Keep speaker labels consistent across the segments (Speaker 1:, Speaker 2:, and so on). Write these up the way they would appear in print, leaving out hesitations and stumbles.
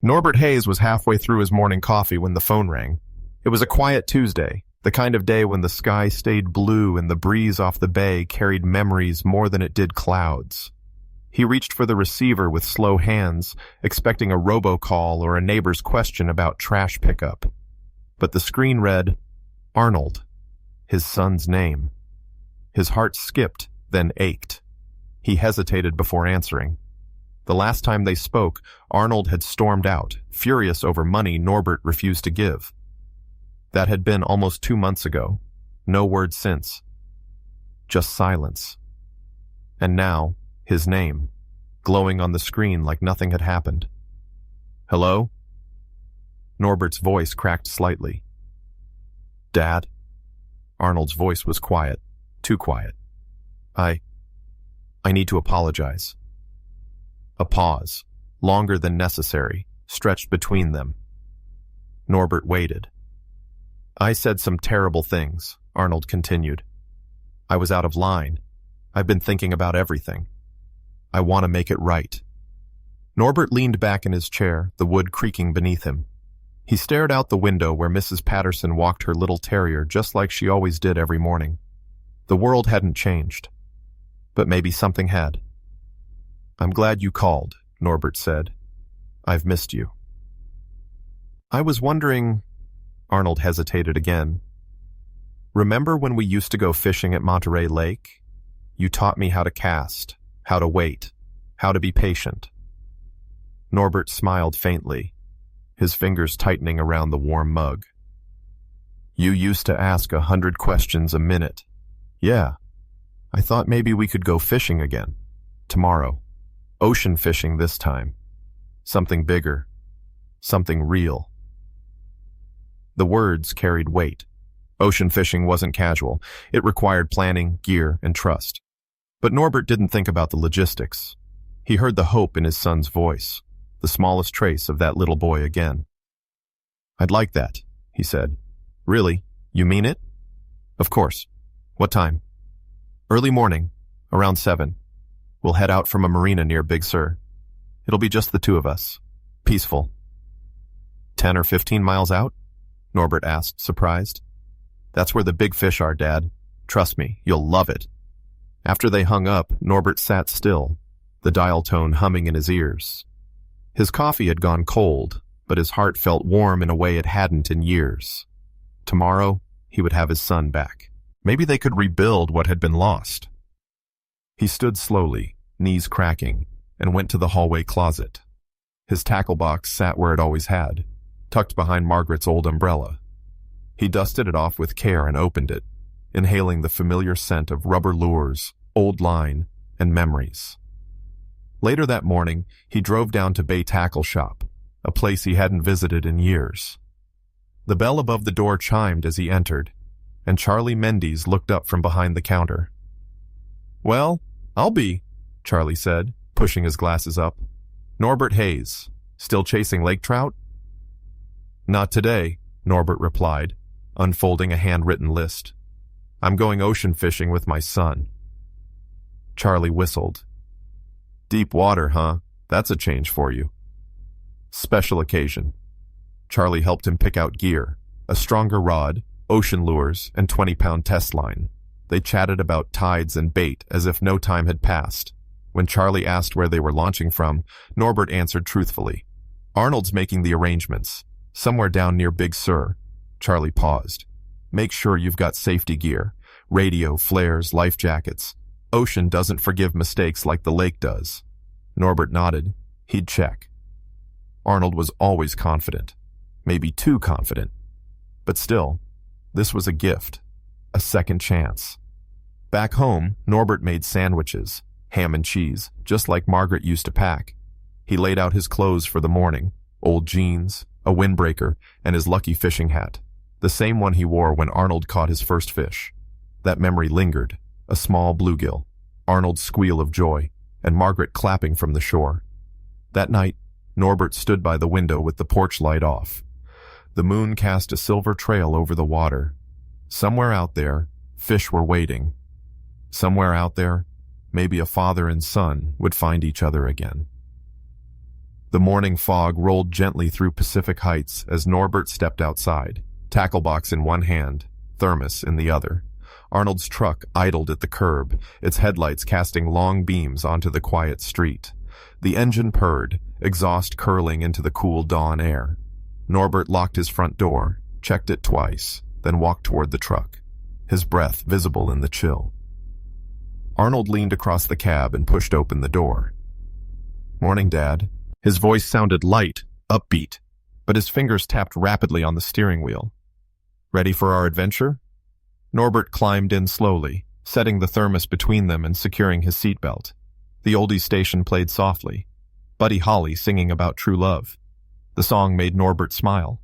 Speaker 1: Norbert Hayes was halfway through his morning coffee when the phone rang. It was a quiet Tuesday, the kind of day when the sky stayed blue and the breeze off the bay carried memories more than it did clouds. He reached for the receiver with slow hands, expecting a robocall or a neighbor's question about trash pickup. But the screen read, Arnold, his son's name. His heart skipped, then ached. He hesitated before answering. The last time they spoke, Arnold had stormed out, furious over money Norbert refused to give. That had been almost 2 months ago. No word since. Just silence. And now, his name, glowing on the screen like nothing had happened. Hello? Norbert's voice cracked slightly. Dad? Arnold's voice was quiet, too quiet. I need to apologize. A pause, longer than necessary, stretched between them. Norbert waited. I said some terrible things, Arnold continued. I was out of line. I've been thinking about everything. I want to make it right. Norbert leaned back in his chair, the wood creaking beneath him. He stared out the window where Mrs. Patterson walked her little terrier just like she always did every morning. The world hadn't changed. But maybe something had. I'm glad you called, Norbert said. I've missed you. I was wondering... Arnold hesitated again. Remember when we used to go fishing at Monterey Lake? You taught me how to cast, how to wait, how to be patient. Norbert smiled faintly, his fingers tightening around the warm mug. You used to ask 100 questions a minute. Yeah. I thought maybe we could go fishing again. Tomorrow. Ocean fishing this time. Something bigger. Something real. The words carried weight. Ocean fishing wasn't casual. It required planning, gear, and trust. But Norbert didn't think about the logistics. He heard the hope in his son's voice, the smallest trace of that little boy again. I'd like that, he said. Really? You mean it? Of course. What time? Early morning, around 7. We'll head out from a marina near Big Sur. It'll be just the two of us. Peaceful. 10 or 15 miles out? Norbert asked, surprised. That's where the big fish are, Dad. Trust me, you'll love it. After they hung up, Norbert sat still, the dial tone humming in his ears. His coffee had gone cold, but his heart felt warm in a way it hadn't in years. Tomorrow, he would have his son back. Maybe they could rebuild what had been lost. He stood slowly, knees cracking, and went to the hallway closet. His tackle box sat where it always had, tucked behind Margaret's old umbrella. He dusted it off with care and opened it, inhaling the familiar scent of rubber lures, old line, and memories. Later that morning, he drove down to Bay Tackle Shop, a place he hadn't visited in years. The bell above the door chimed as he entered, and Charlie Mendes looked up from behind the counter. Well, I'll be, Charlie said, pushing his glasses up. Norbert Hayes, still chasing lake trout? Not today, Norbert replied, unfolding a handwritten list. I'm going ocean fishing with my son. Charlie whistled. Deep water, huh? That's a change for you. Special occasion. Charlie helped him pick out gear, a stronger rod, ocean lures, and 20-pound test line. They chatted about tides and bait as if no time had passed. When Charlie asked where they were launching from, Norbert answered truthfully. Arnold's making the arrangements. Somewhere down near Big Sur. Charlie paused. Make sure you've got safety gear. Radio, flares, life jackets. Ocean doesn't forgive mistakes like the lake does. Norbert nodded. He'd check. Arnold was always confident. Maybe too confident. But still, this was a gift. A second chance. Back home, Norbert made sandwiches, ham and cheese, just like Margaret used to pack. He laid out his clothes for the morning, old jeans, a windbreaker, and his lucky fishing hat, the same one he wore when Arnold caught his first fish. That memory lingered, a small bluegill, Arnold's squeal of joy, and Margaret clapping from the shore. That night, Norbert stood by the window with the porch light off. The moon cast a silver trail over the water. Somewhere out there, fish were waiting. Somewhere out there, maybe a father and son would find each other again. The morning fog rolled gently through Pacific Heights as Norbert stepped outside, tackle box in one hand, thermos in the other. Arnold's truck idled at the curb, its headlights casting long beams onto the quiet street. The engine purred, exhaust curling into the cool dawn air. Norbert locked his front door, checked it twice, then walked toward the truck, his breath visible in the chill. Arnold leaned across the cab and pushed open the door. "Morning, Dad." His voice sounded light, upbeat, but his fingers tapped rapidly on the steering wheel. "Ready for our adventure?" Norbert climbed in slowly, setting the thermos between them and securing his seatbelt. The oldies station played softly, Buddy Holly singing about true love. The song made Norbert smile.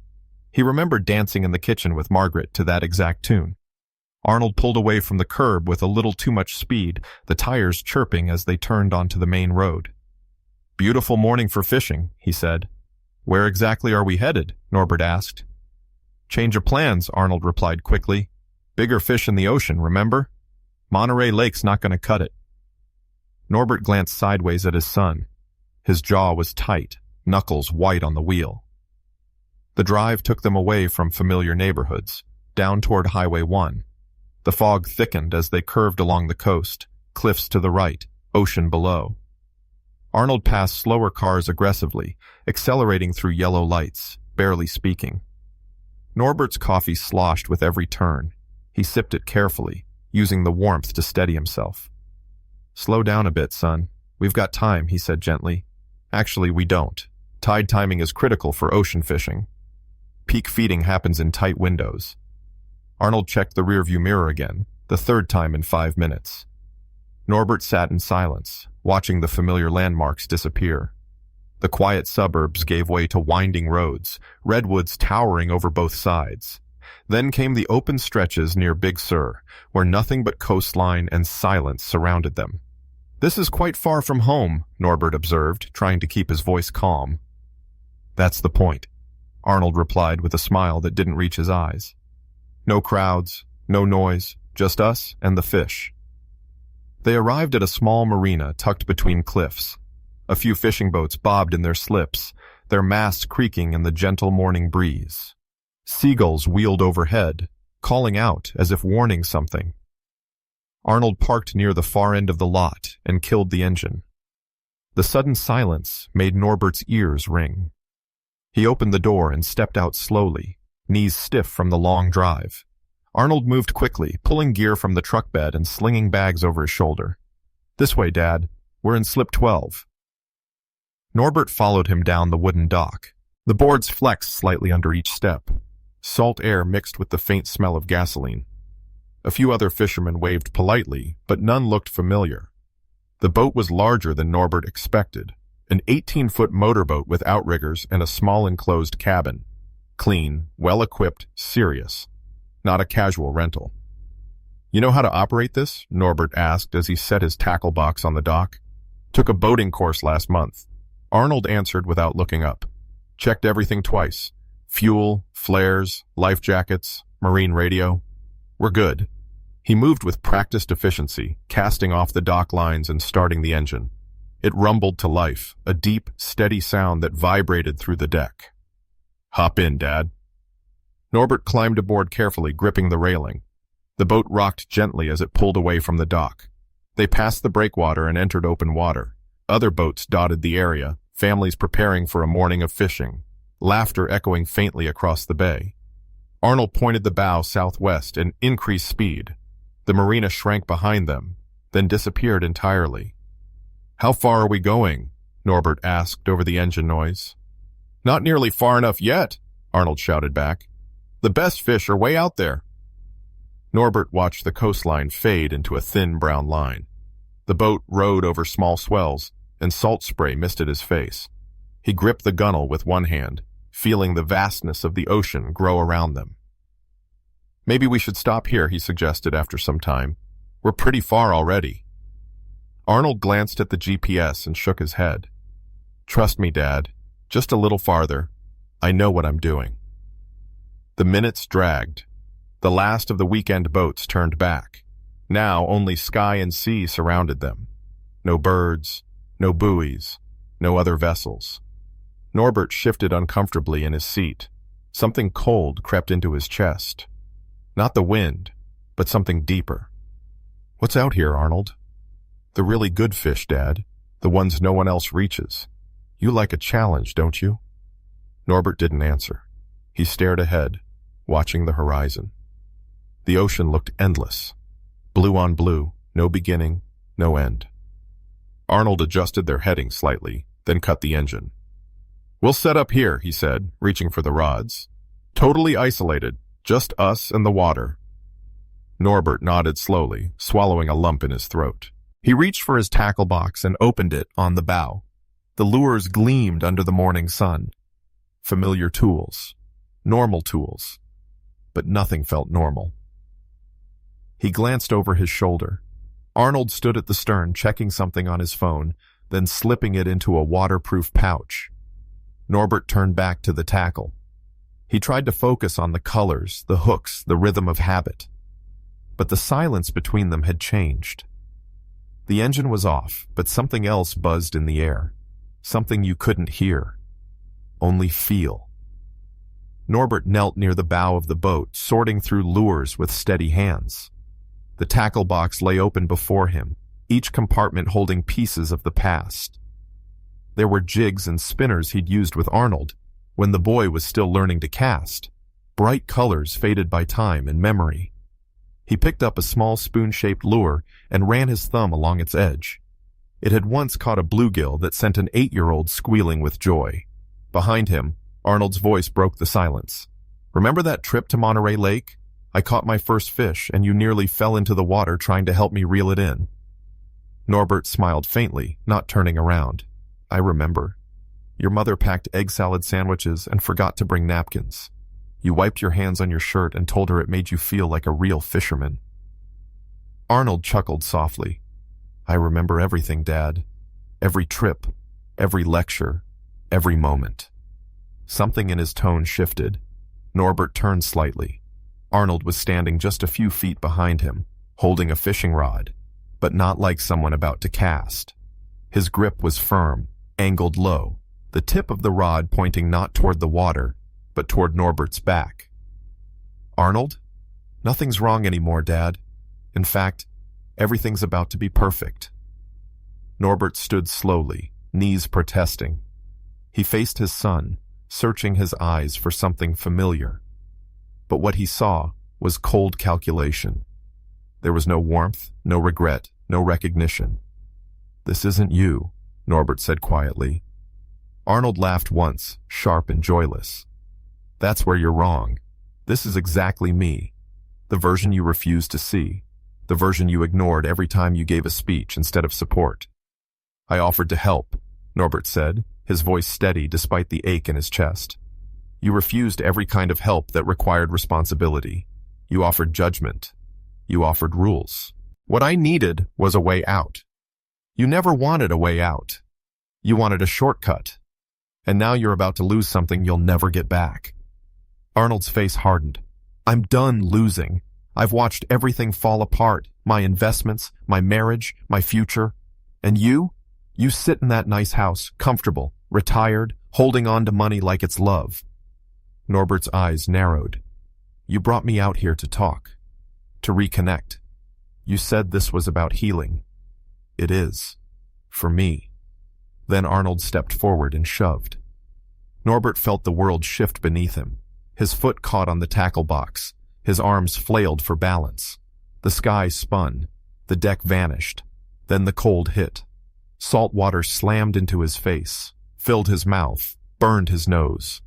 Speaker 1: He remembered dancing in the kitchen with Margaret to that exact tune. Arnold pulled away from the curb with a little too much speed, the tires chirping as they turned onto the main road. "Beautiful morning for fishing," he said. "Where exactly are we headed?" Norbert asked. "Change of plans," Arnold replied quickly. "Bigger fish in the ocean, remember? Monterey Lake's not going to cut it." Norbert glanced sideways at his son. His jaw was tight, knuckles white on the wheel. The drive took them away from familiar neighborhoods, down toward Highway 1. The fog thickened as they curved along the coast, cliffs to the right, ocean below. Arnold passed slower cars aggressively, accelerating through yellow lights, barely speaking. Norbert's coffee sloshed with every turn. He sipped it carefully, using the warmth to steady himself. "Slow down a bit, son. We've got time," he said gently. "Actually, we don't. Tide timing is critical for ocean fishing. Peak feeding happens in tight windows." Arnold checked the rearview mirror again, the third time in 5 minutes. Norbert sat in silence, watching the familiar landmarks disappear. The quiet suburbs gave way to winding roads, redwoods towering over both sides. Then came the open stretches near Big Sur, where nothing but coastline and silence surrounded them. "This is quite far from home," Norbert observed, trying to keep his voice calm. "That's the point," Arnold replied with a smile that didn't reach his eyes. "No crowds, no noise, just us and the fish." They arrived at a small marina tucked between cliffs. A few fishing boats bobbed in their slips, their masts creaking in the gentle morning breeze. Seagulls wheeled overhead, calling out as if warning something. Arnold parked near the far end of the lot and killed the engine. The sudden silence made Norbert's ears ring. He opened the door and stepped out slowly, knees stiff from the long drive. Arnold moved quickly, pulling gear from the truck bed and slinging bags over his shoulder. "This way, Dad. We're in slip 12. Norbert followed him down the wooden dock. The boards flexed slightly under each step. Salt air mixed with the faint smell of gasoline. A few other fishermen waved politely, but none looked familiar. The boat was larger than Norbert expected, an 18-foot motorboat with outriggers and a small enclosed cabin. Clean, well-equipped, serious. Not a casual rental. "You know how to operate this?" Norbert asked as he set his tackle box on the dock. "Took a boating course last month." Arnold answered without looking up. "Checked everything twice. Fuel, flares, life jackets, marine radio. We're good." He moved with practiced efficiency, casting off the dock lines and starting the engine. It rumbled to life, a deep, steady sound that vibrated through the deck. "Hop in, Dad." Norbert climbed aboard carefully, gripping the railing. The boat rocked gently as it pulled away from the dock. They passed the breakwater and entered open water. Other boats dotted the area, families preparing for a morning of fishing, laughter echoing faintly across the bay. Arnold pointed the bow southwest and increased speed. The marina shrank behind them, then disappeared entirely. "How far are we going?" Norbert asked over the engine noise. "Not nearly far enough yet," Arnold shouted back. "The best fish are way out there." Norbert watched the coastline fade into a thin brown line. The boat rode over small swells, and salt spray misted his face. He gripped the gunwale with one hand, feeling the vastness of the ocean grow around them. "Maybe we should stop here," he suggested after some time. "We're pretty far already." Arnold glanced at the GPS and shook his head. "Trust me, Dad. Just a little farther. I know what I'm doing." The minutes dragged. The last of the weekend boats turned back. Now only sky and sea surrounded them. No birds, no buoys, no other vessels. Norbert shifted uncomfortably in his seat. Something cold crept into his chest. Not the wind, but something deeper. What's out here, Arnold? The really good fish, Dad. The ones no one else reaches. You like a challenge, don't you? Norbert didn't answer. He stared ahead, watching the horizon. The ocean looked endless. Blue on blue, no beginning, no end. Arnold adjusted their heading slightly, then cut the engine. We'll set up here, he said, reaching for the rods. Totally isolated, just us and the water. Norbert nodded slowly, swallowing a lump in his throat. He reached for his tackle box and opened it on the bow. The lures gleamed under the morning sun. Familiar tools. Normal tools. But nothing felt normal. He glanced over his shoulder. Arnold stood at the stern checking something on his phone, then slipping it into a waterproof pouch. Norbert turned back to the tackle. He tried to focus on the colors, the hooks, the rhythm of habit. But the silence between them had changed. The engine was off, but something else buzzed in the air. Something you couldn't hear. Only feel. Norbert knelt near the bow of the boat, sorting through lures with steady hands. The tackle box lay open before him, each compartment holding pieces of the past. There were jigs and spinners he'd used with Arnold when the boy was still learning to cast, bright colors faded by time and memory. He picked up a small spoon-shaped lure and ran his thumb along its edge. It had once caught a bluegill that sent an 8-year-old squealing with joy. Behind him, Arnold's voice broke the silence. Remember that trip to Monterey Lake? I caught my first fish, and you nearly fell into the water trying to help me reel it in. Norbert smiled faintly, not turning around. I remember. Your mother packed egg salad sandwiches and forgot to bring napkins. You wiped your hands on your shirt and told her it made you feel like a real fisherman. Arnold chuckled softly. I remember everything, Dad. Every trip, every lecture, every moment. Something in his tone shifted. Norbert turned slightly. Arnold was standing just a few feet behind him, holding a fishing rod, but not like someone about to cast. His grip was firm, angled low, the tip of the rod pointing not toward the water, but toward Norbert's back. Arnold? Nothing's wrong anymore, Dad. In fact, everything's about to be perfect. Norbert stood slowly, knees protesting. He faced his son, searching his eyes for something familiar. But what he saw was cold calculation. There was no warmth, no regret, no recognition. This isn't you, Norbert said quietly. Arnold laughed once, sharp and joyless. That's where you're wrong. This is exactly me. The version you refused to see. The version you ignored every time you gave a speech instead of support. I offered to help, Norbert said, his voice steady despite the ache in his chest. You refused every kind of help that required responsibility. You offered judgment. You offered rules. What I needed was a way out. You never wanted a way out. You wanted a shortcut. And now you're about to lose something you'll never get back. Arnold's face hardened. I'm done losing. I've watched everything fall apart. My investments, my marriage, my future. And you? You sit in that nice house, comfortable, retired, holding on to money like it's love. Norbert's eyes narrowed. You brought me out here to talk, to reconnect. You said this was about healing. It is. For me. Then Arnold stepped forward and shoved. Norbert felt the world shift beneath him. His foot caught on the tackle box. His arms flailed for balance. The sky spun. The deck vanished. Then the cold hit. Salt water slammed into his face, filled his mouth, burned his nose.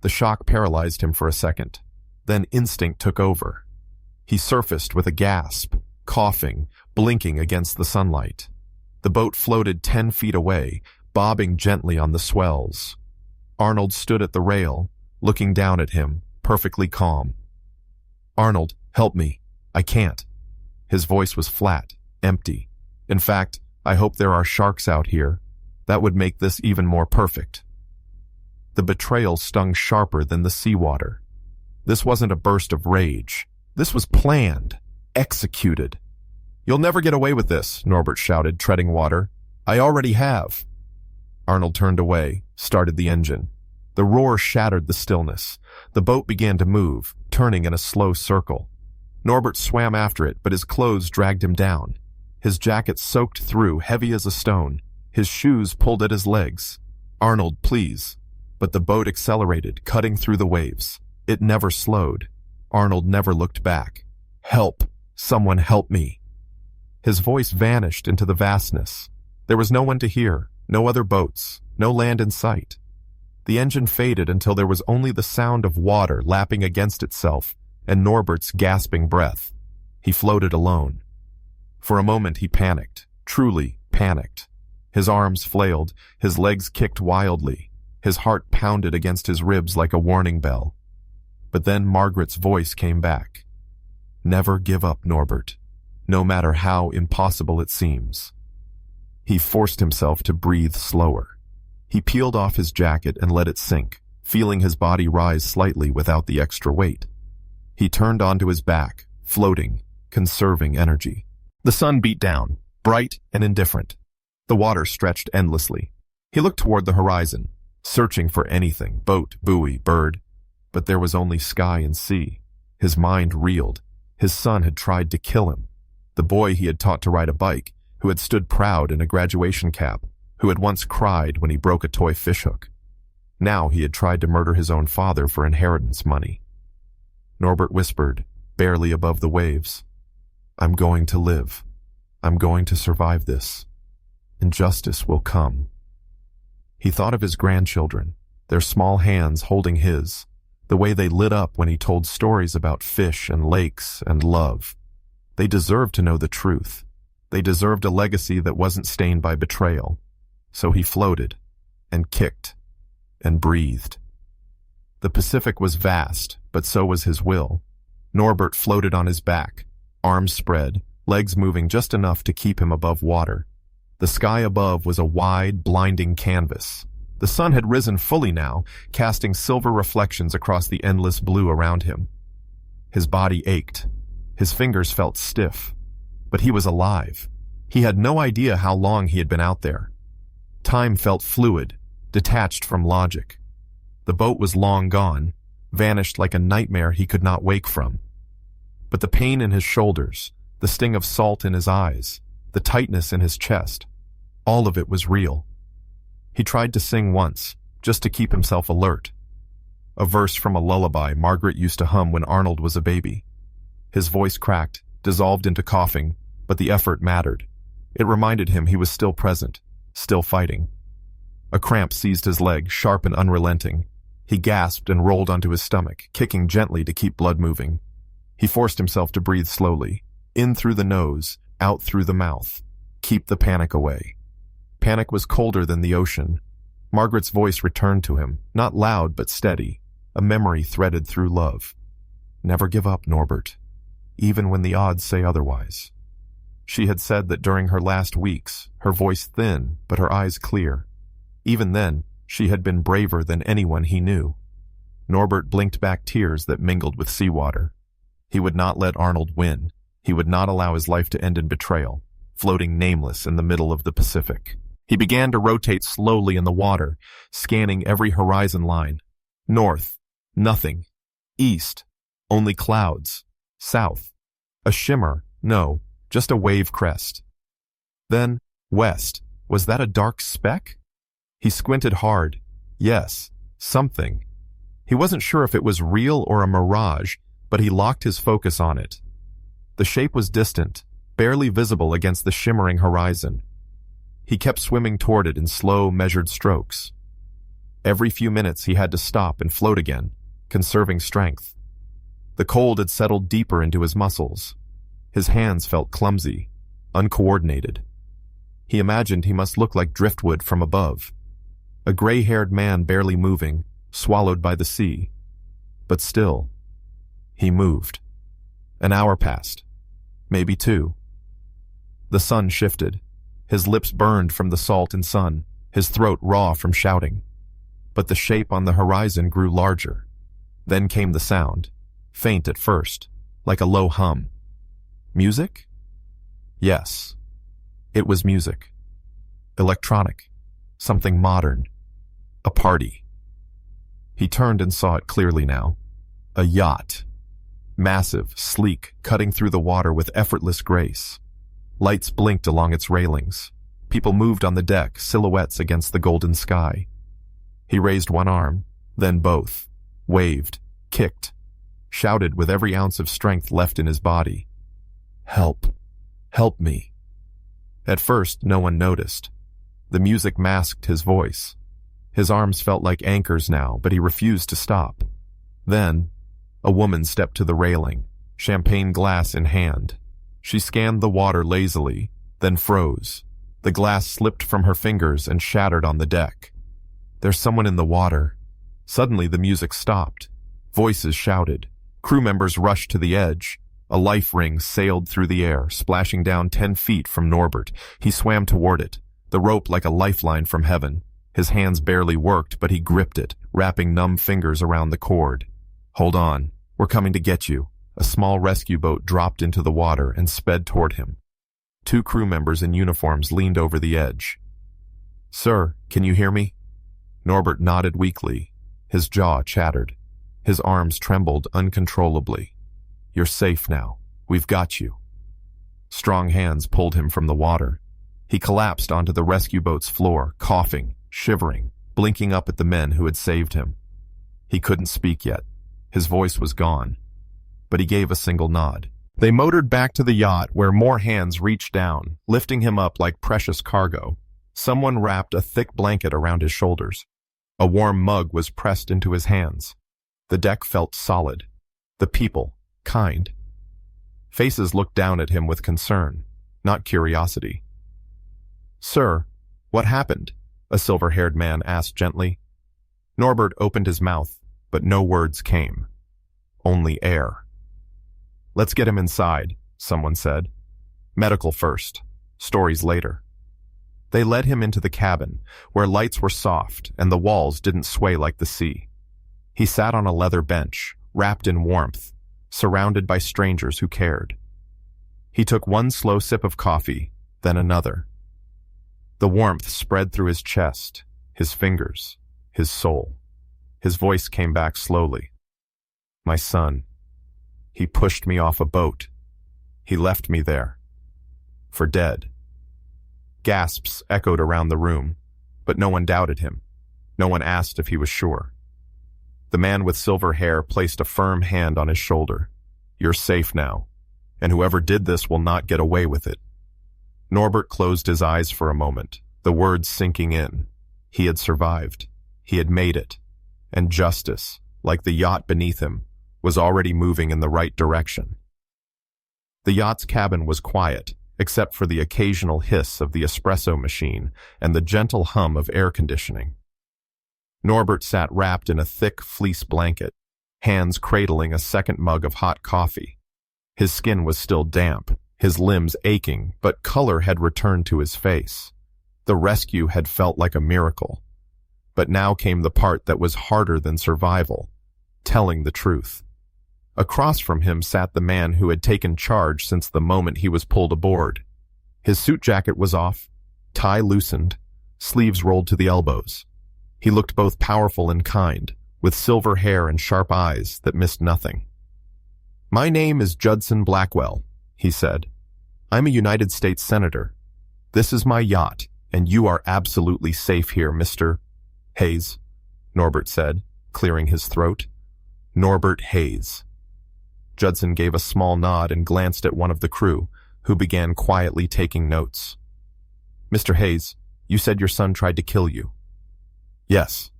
Speaker 1: The shock paralyzed him for a second. Then instinct took over. He surfaced with a gasp, coughing, blinking against the sunlight. The boat floated 10 feet away, bobbing gently on the swells. Arnold stood at the rail, looking down at him, perfectly calm. Arnold, help me. I can't. His voice was flat, empty. In fact, I hope there are sharks out here. That would make this even more perfect. The betrayal stung sharper than the seawater. This wasn't a burst of rage. This was planned, executed. You'll never get away with this, Norbert shouted, treading water. I already have. Arnold turned away, started the engine. The roar shattered the stillness. The boat began to move, turning in a slow circle. Norbert swam after it, but his clothes dragged him down. His jacket soaked through, heavy as a stone. His shoes pulled at his legs. "Arnold, please." But the boat accelerated, cutting through the waves. It never slowed. Arnold never looked back. "Help! Someone help me!" His voice vanished into the vastness. There was no one to hear, no other boats, no land in sight. The engine faded until there was only the sound of water lapping against itself and Norbert's gasping breath. He floated alone. For a moment he panicked, truly panicked. His arms flailed, his legs kicked wildly. His heart pounded against his ribs like a warning bell. But then Margaret's voice came back. "Never give up, Norbert, no matter how impossible it seems." He forced himself to breathe slower. He peeled off his jacket and let it sink, feeling his body rise slightly without the extra weight. He turned onto his back, floating, conserving energy. The sun beat down, bright and indifferent. The water stretched endlessly. He looked toward the horizon, searching for anything, boat, buoy, bird. But there was only sky and sea. His mind reeled. His son had tried to kill him. The boy he had taught to ride a bike, who had stood proud in a graduation cap, who had once cried when he broke a toy fishhook. Now he had tried to murder his own father for inheritance money. Norbert whispered, barely above the waves, "I'm going to live. I'm going to survive this. And justice will come." He thought of his grandchildren, their small hands holding his, the way they lit up when he told stories about fish and lakes and love. They deserved to know the truth. They deserved a legacy that wasn't stained by betrayal. So he floated, and kicked, and breathed. The Pacific was vast, but so was his will. Norbert floated on his back, arms spread, legs moving just enough to keep him above water. The sky above was a wide, blinding canvas. The sun had risen fully now, casting silver reflections across the endless blue around him. His body ached. His fingers felt stiff. But he was alive. He had no idea how long he had been out there. Time felt fluid, detached from logic. The boat was long gone, vanished like a nightmare he could not wake from. But the pain in his shoulders, the sting of salt in his eyes, the tightness in his chest, all of it was real. He tried to sing once, just to keep himself alert. A verse from a lullaby Margaret used to hum when Arnold was a baby. His voice cracked, dissolved into coughing, but the effort mattered. It reminded him he was still present, still fighting. A cramp seized his leg, sharp and unrelenting. He gasped and rolled onto his stomach, kicking gently to keep blood moving. He forced himself to breathe slowly, in through the nose, out through the mouth. Keep the panic away. Panic was colder than the ocean. Margaret's voice returned to him, not loud but steady, a memory threaded through love. "Never give up, Norbert, even when the odds say otherwise." She had said that during her last weeks, her voice thin but her eyes clear. Even then, she had been braver than anyone he knew. Norbert blinked back tears that mingled with seawater. He would not let Arnold win. He would not allow his life to end in betrayal, floating nameless in the middle of the Pacific. He began to rotate slowly in the water, scanning every horizon line. North, nothing. East, only clouds. South, a shimmer, no, just a wave crest. Then, west, was that a dark speck? He squinted hard. Yes, something. He wasn't sure if it was real or a mirage, but he locked his focus on it. The shape was distant, barely visible against the shimmering horizon. He kept swimming toward it in slow, measured strokes. Every few minutes he had to stop and float again, conserving strength. The cold had settled deeper into his muscles. His hands felt clumsy, uncoordinated. He imagined he must look like driftwood from above, a gray-haired man barely moving, swallowed by the sea. But still, he moved. An hour passed, maybe 2. The sun shifted. His lips burned from the salt and sun, his throat raw from shouting. But the shape on the horizon grew larger. Then came the sound, faint at first, like a low hum. Music? Yes. It was music. Electronic. Something modern. A party. He turned and saw it clearly now. A yacht. Massive, sleek, cutting through the water with effortless grace. Lights blinked along its railings. People moved on the deck, silhouettes against the golden sky. He raised one arm, then both, waved, kicked, shouted with every ounce of strength left in his body. Help. Help me. At first, no one noticed. The music masked his voice. His arms felt like anchors now, but he refused to stop. Then, a woman stepped to the railing, champagne glass in hand. She scanned the water lazily, then froze. The glass slipped from her fingers and shattered on the deck. There's someone in the water. Suddenly the music stopped. Voices shouted. Crew members rushed to the edge. A life ring sailed through the air, splashing down 10 feet from Norbert. He swam toward it, the rope like a lifeline from heaven. His hands barely worked, but he gripped it, wrapping numb fingers around the cord. Hold on, we're coming to get you. A small rescue boat dropped into the water and sped toward him. 2 crew members in uniforms leaned over the edge. Sir, can you hear me? Norbert nodded weakly. His jaw chattered. His arms trembled uncontrollably. You're safe now. We've got you. Strong hands pulled him from the water. He collapsed onto the rescue boat's floor, coughing, shivering, blinking up at the men who had saved him. He couldn't speak yet. His voice was gone. But he gave a single nod. They motored back to the yacht where more hands reached down, lifting him up like precious cargo. Someone wrapped a thick blanket around his shoulders. A warm mug was pressed into his hands. The deck felt solid. The people, kind. Faces looked down at him with concern, not curiosity. Sir, what happened? A silver-haired man asked gently. Norbert opened his mouth, but no words came. Only air. Let's get him inside, someone said. Medical first, stories later. They led him into the cabin, where lights were soft and the walls didn't sway like the sea. He sat on a leather bench, wrapped in warmth, surrounded by strangers who cared. He took one slow sip of coffee, then another. The warmth spread through his chest, his fingers, his soul. His voice came back slowly. My son. He pushed me off a boat. He left me there. For dead. Gasps echoed around the room, but no one doubted him. No one asked if he was sure. The man with silver hair placed a firm hand on his shoulder. You're safe now, and whoever did this will not get away with it. Norbert closed his eyes for a moment, the words sinking in. He had survived. He had made it. And justice, like the yacht beneath him, was already moving in the right direction. The yacht's cabin was quiet, except for the occasional hiss of the espresso machine and the gentle hum of air conditioning. Norbert sat wrapped in a thick fleece blanket, hands cradling a second mug of hot coffee. His skin was still damp, his limbs aching, but color had returned to his face. The rescue had felt like a miracle. But now came the part that was harder than survival, telling the truth. Across from him sat the man who had taken charge since the moment he was pulled aboard. His suit jacket was off, tie loosened, sleeves rolled to the elbows. He looked both powerful and kind, with silver hair and sharp eyes that missed nothing. My name is Judson Blackwell, he said. I'm a United States Senator. This is my yacht, and you are absolutely safe here, Mr. Hayes, Norbert said, clearing his throat. Norbert Hayes. Judson gave a small nod and glanced at one of the crew, who began quietly taking notes. Mr. Hayes, you said your son tried to kill you. Yes.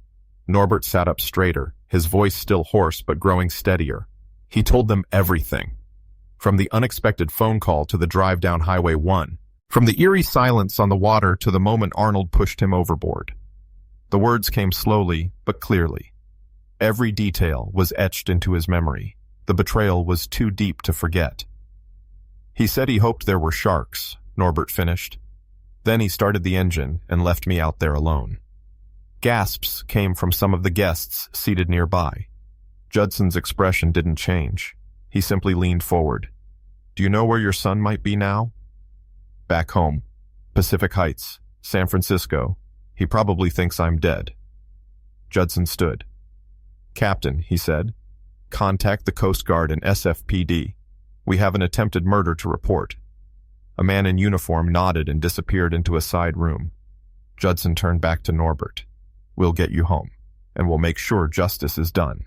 Speaker 1: Norbert sat up straighter, his voice still hoarse but growing steadier. He told them everything. From the unexpected phone call to the drive down Highway 1, from the eerie silence on the water to the moment Arnold pushed him overboard. The words came slowly but clearly. Every detail was etched into his memory. The betrayal was too deep to forget. He said he hoped there were sharks, Norbert finished. Then he started the engine and left me out there alone. Gasps came from some of the guests seated nearby. Judson's expression didn't change. He simply leaned forward. Do you know where your son might be now? Back home. Pacific Heights, San Francisco. He probably thinks I'm dead. Judson stood. Captain, he said, contact the Coast Guard and SFPD. We have an attempted murder to report. A man in uniform nodded and disappeared into a side room. Judson turned back to Norbert. We'll get you home, and we'll make sure justice is done.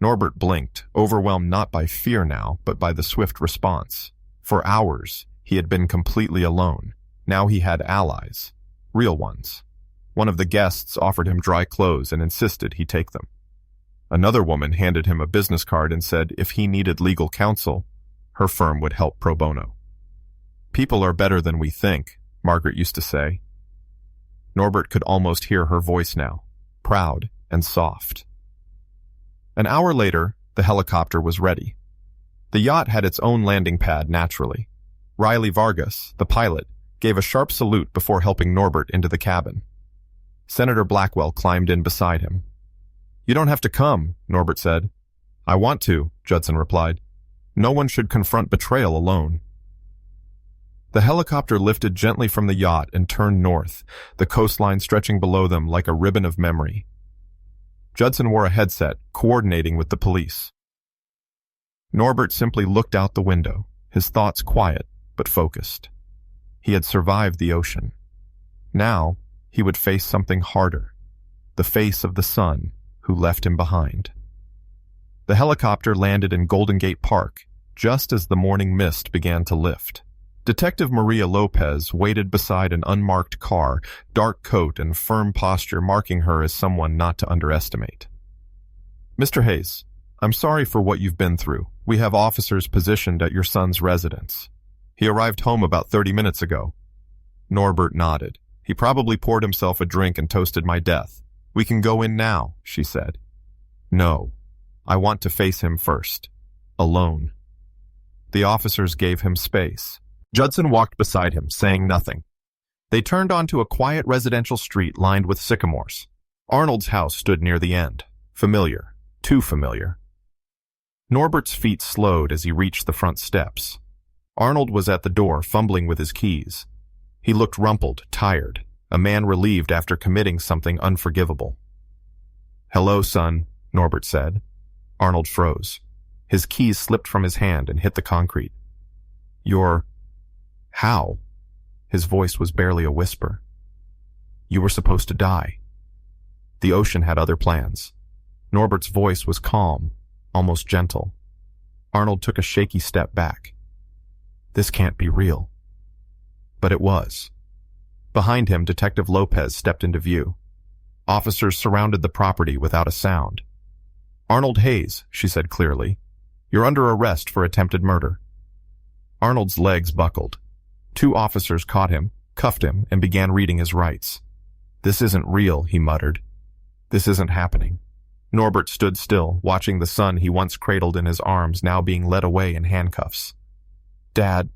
Speaker 1: Norbert blinked, overwhelmed not by fear now, but by the swift response. For hours, he had been completely alone. Now he had allies. Real ones. One of the guests offered him dry clothes and insisted he take them. Another woman handed him a business card and said if he needed legal counsel, her firm would help pro bono. People are better than we think, Margaret used to say. Norbert could almost hear her voice now, proud and soft. An hour later, the helicopter was ready. The yacht had its own landing pad naturally. Riley Vargas, the pilot, gave a sharp salute before helping Norbert into the cabin. Senator Blackwell climbed in beside him. You don't have to come, Norbert said. I want to, Judson replied. No one should confront betrayal alone. The helicopter lifted gently from the yacht and turned north, the coastline stretching below them like a ribbon of memory. Judson wore a headset, coordinating with the police. Norbert simply looked out the window, his thoughts quiet but focused. He had survived the ocean. Now, he would face something harder, the face of the son who left him behind. The helicopter landed in Golden Gate Park, just as the morning mist began to lift. Detective Maria Lopez waited beside an unmarked car, dark coat and firm posture marking her as someone not to underestimate. Mr. Hayes, I'm sorry for what you've been through. We have officers positioned at your son's residence. He arrived home about 30 minutes ago. Norbert nodded. He probably poured himself a drink and toasted my death. We can go in now, she said. No, I want to face him first. Alone. The officers gave him space. Judson walked beside him, saying nothing. They turned onto a quiet residential street lined with sycamores. Arnold's house stood near the end. Familiar. Too familiar. Norbert's feet slowed as he reached the front steps. Arnold was at the door, fumbling with his keys. He looked rumpled, tired, a man relieved after committing something unforgivable. Hello, son, Norbert said. Arnold froze. His keys slipped from his hand and hit the concrete. You're... How? His voice was barely a whisper. You were supposed to die. The ocean had other plans. Norbert's voice was calm, almost gentle. Arnold took a shaky step back. This can't be real. But it was. Behind him, Detective Lopez stepped into view. Officers surrounded the property without a sound. Arnold Hayes, she said clearly. You're under arrest for attempted murder. Arnold's legs buckled. 2 officers caught him, cuffed him, and began reading his rights. This isn't real, he muttered. This isn't happening. Norbert stood still, watching the son he once cradled in his arms now being led away in handcuffs. Dad,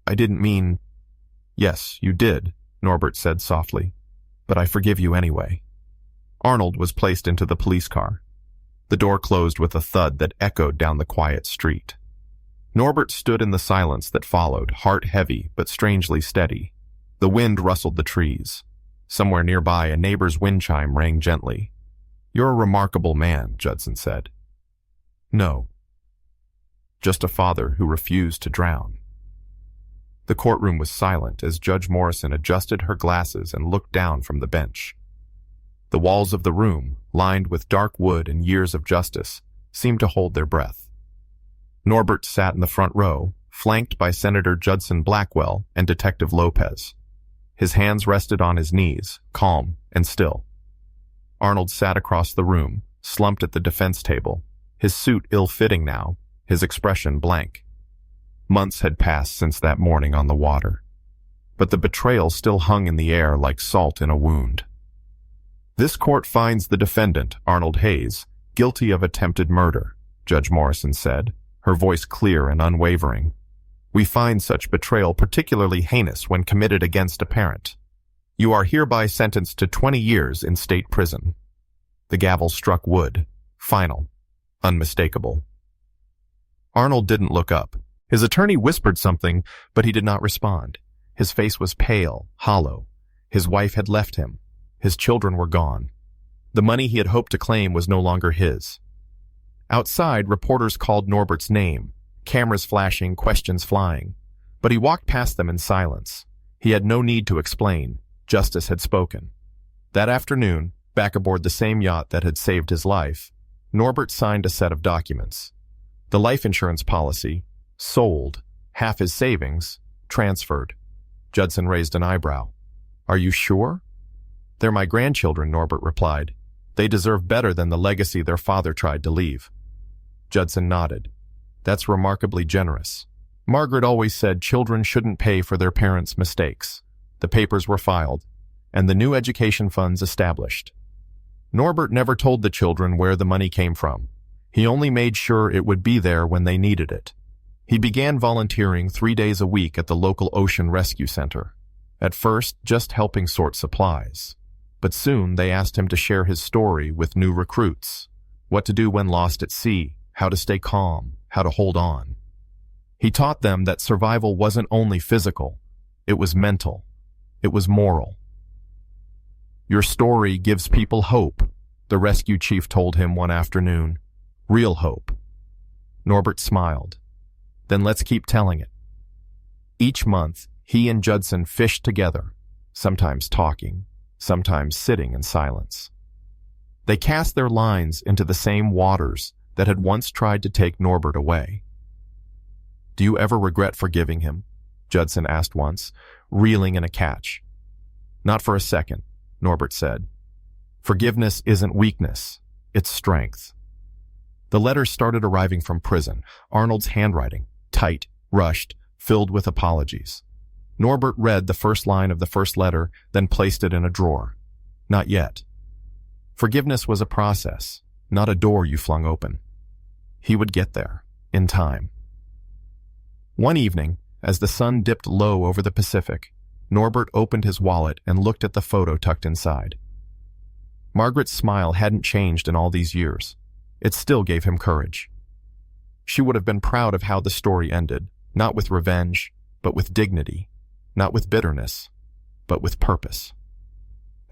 Speaker 1: I didn't mean... Yes, you did, Norbert said softly. But I forgive you anyway. Arnold was placed into the police car. The door closed with a thud that echoed down the quiet street. Norbert stood in the silence that followed, heart heavy but strangely steady. The wind rustled the trees. Somewhere nearby, a neighbor's wind chime rang gently. You're a remarkable man, Judson said. No. Just a father who refused to drown. The courtroom was silent as Judge Morrison adjusted her glasses and looked down from the bench. The walls of the room, lined with dark wood and years of justice, seemed to hold their breath. Norbert sat in the front row, flanked by Senator Judson Blackwell and Detective Lopez. His hands rested on his knees, calm and still. Arnold sat across the room, slumped at the defense table, his suit ill-fitting now, his expression blank. Months had passed since that morning on the water, but the betrayal still hung in the air like salt in a wound. This court finds the defendant, Arnold Hayes, guilty of attempted murder, Judge Morrison said, her voice clear and unwavering. We find such betrayal particularly heinous when committed against a parent. You are hereby sentenced to 20 years in state prison. The gavel struck wood, final, unmistakable. Arnold didn't look up. His attorney whispered something, but he did not respond. His face was pale, hollow. His wife had left him. His children were gone. The money he had hoped to claim was no longer his. Outside, reporters called Norbert's name, cameras flashing, questions flying. But he walked past them in silence. He had no need to explain. Justice had spoken. That afternoon, back aboard the same yacht that had saved his life, Norbert signed a set of documents. The life insurance policy, sold, half his savings, transferred. Judson raised an eyebrow. "Are you sure?" "They're my grandchildren," Norbert replied. "They deserve better than the legacy their father tried to leave." Judson nodded. "That's remarkably generous. Margaret always said children shouldn't pay for their parents' mistakes." The papers were filed, and the new education funds established. Norbert never told the children where the money came from. He only made sure it would be there when they needed it. He began volunteering 3 days a week at the local ocean rescue center. At first, just helping sort supplies. But soon they asked him to share his story with new recruits. What to do when lost at sea, how to stay calm, how to hold on. He taught them that survival wasn't only physical, it was mental, it was moral. "Your story gives people hope," the rescue chief told him one afternoon. "Real hope." Norbert smiled. "Then let's keep telling it." Each month, he and Judson fished together, sometimes talking, sometimes sitting in silence. They cast their lines into the same waters that had once tried to take Norbert away. "Do you ever regret forgiving him?" Judson asked once, reeling in a catch. "Not for a second," Norbert said. "Forgiveness isn't weakness, it's strength." The letters started arriving from prison, Arnold's handwriting, tight, rushed, filled with apologies. Norbert read the first line of the first letter, then placed it in a drawer. Not yet. Forgiveness was a process, not a door you flung open. He would get there, in time. One evening, as the sun dipped low over the Pacific, Norbert opened his wallet and looked at the photo tucked inside. Margaret's smile hadn't changed in all these years. It still gave him courage. She would have been proud of how the story ended, not with revenge, but with dignity, not with bitterness, but with purpose.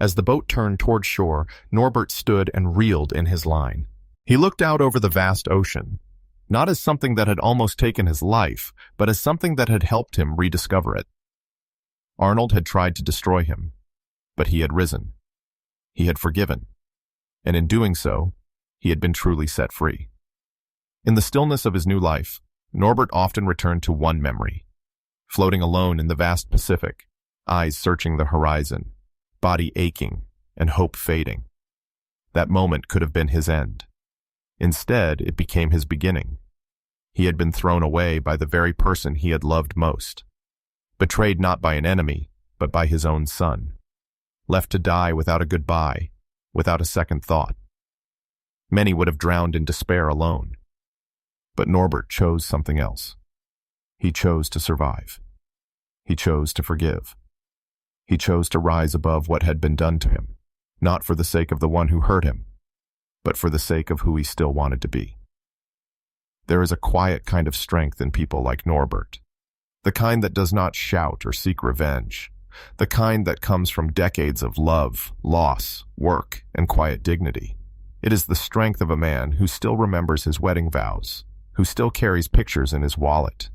Speaker 1: As the boat turned toward shore, Norbert stood and reeled in his line. He looked out over the vast ocean, not as something that had almost taken his life, but as something that had helped him rediscover it. Arnold had tried to destroy him, but he had risen. He had forgiven, and in doing so, he had been truly set free. In the stillness of his new life, Norbert often returned to one memory. Floating alone in the vast Pacific, eyes searching the horizon, body aching, and hope fading. That moment could have been his end. Instead, it became his beginning. He had been thrown away by the very person he had loved most. Betrayed not by an enemy, but by his own son. Left to die without a goodbye, without a second thought. Many would have drowned in despair alone. But Norbert chose something else. He chose to survive. He chose to forgive. He chose to rise above what had been done to him, not for the sake of the one who hurt him, but for the sake of who he still wanted to be. There is a quiet kind of strength in people like Norbert, the kind that does not shout or seek revenge, the kind that comes from decades of love, loss, work, and quiet dignity. It is the strength of a man who still remembers his wedding vows, who still carries pictures in his wallet,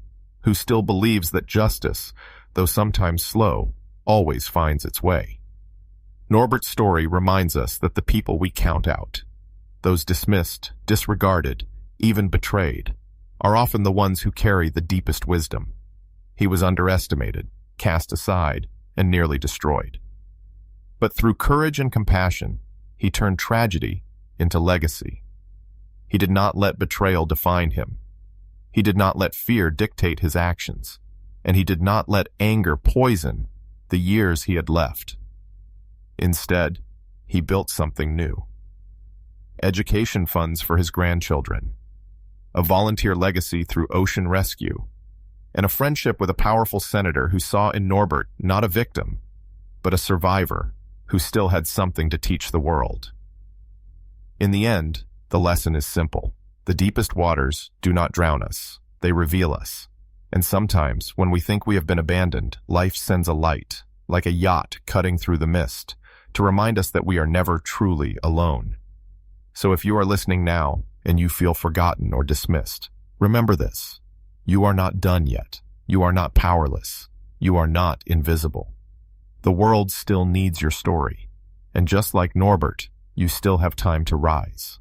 Speaker 1: who still believes that justice, though sometimes slow, always finds its way. Norbert's story reminds us that the people we count out, those dismissed, disregarded, even betrayed, are often the ones who carry the deepest wisdom. He was underestimated, cast aside, and nearly destroyed. But through courage and compassion, he turned tragedy into legacy. He did not let betrayal define him. He did not let fear dictate his actions, and he did not let anger poison the years he had left. Instead, he built something new. Education funds for his grandchildren, a volunteer legacy through ocean rescue, and a friendship with a powerful senator who saw in Norbert not a victim, but a survivor who still had something to teach the world. In the end, the lesson is simple. The deepest waters do not drown us, they reveal us. And sometimes, when we think we have been abandoned, life sends a light, like a yacht cutting through the mist, to remind us that we are never truly alone. So if you are listening now and you feel forgotten or dismissed, remember this. You are not done yet. You are not powerless. You are not invisible. The world still needs your story. And just like Norbert, you still have time to rise.